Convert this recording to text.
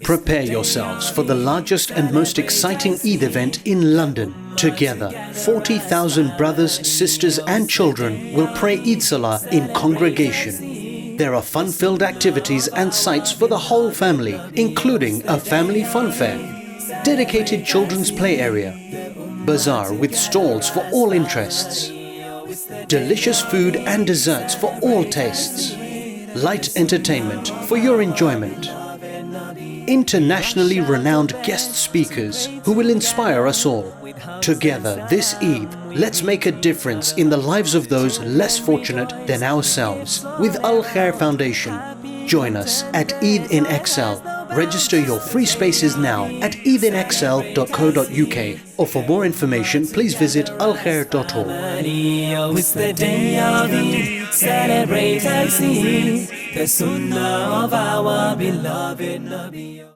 Prepare yourselves for the largest and most exciting Eid event in London. Together, 40,000 brothers, sisters and children will pray Eid Salah in congregation. There are fun-filled activities and sights for the whole family, including a family fun fair, dedicated children's play area, bazaar with stalls for all interests, delicious food and desserts for all tastes, light entertainment for your enjoyment, internationally renowned guest speakers who will inspire us all. Together this Eid, let's make a difference in the lives of those less fortunate than ourselves with Al Khair Foundation. Join us at Eid In Excel. Register your free spaces now at eidinexcel.co.uk, or for more information please visit alkhair.org. It's the day of Eid, celebrate and see the sunnah of our beloved Nabi.